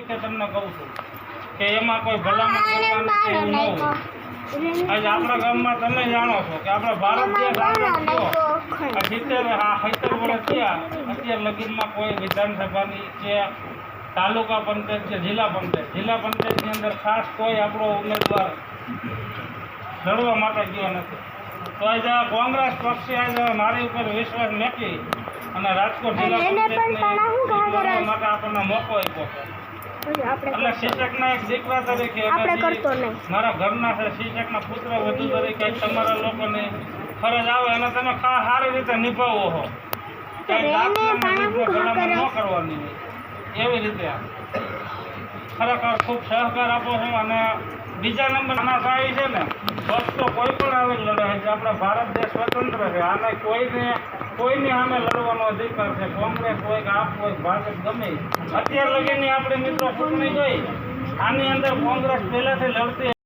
કે તમને કહું છું કે એમાં કોઈ ભલામણ કરવાનું કે એવું ન હોય. આજે આપણા ગામમાં તમે જાણો છો કે આપણા ભારત દેશ આઝાદ થયો 70 વર્ષ થયા, અત્યાર લગીનમાં કોઈ વિધાનસભાની કે તાલુકા પંચાયત કે જિલ્લા પંચાયતની અંદર ખાસ કોઈ આપણો ઉમેદવાર લડવા માટે ગયો નથી. તો આજે કોંગ્રેસ પક્ષે આજે મારી ઉપર વિશ્વાસ મૂકી અને રાજકોટ જિલ્લા પંચાયતની માટે આપણને મોકો આપ્યો છે. એટલે શિક્ષકના એક દીકરા તરીકે મારા ઘરના છે, શિક્ષકના પુત્ર વધુ તરીકે તમારા લોકોને ફરજ આવે અને તમે સારી રીતે નિભાવો છો, ભલામણ ન કરવાની એવી રીતે ખરેખર ખૂબ સહકાર આપો છો. અને બીજા નંબર આના સાહેબ છે ને, પક્ષ તો કોઈ પણ આવે લડે છે. આપણા ભારત દેશ સ્વતંત્ર છે, આને કોઈની સામે લડવાનો અધિકાર છે. કોંગ્રેસ હોય કે આપ હોય, ભાજપ ગમે. અત્યાર લગીની આપણે મિત્રો ચૂંટણી જોઈ, આની અંદર કોંગ્રેસ પહેલાથી લડતી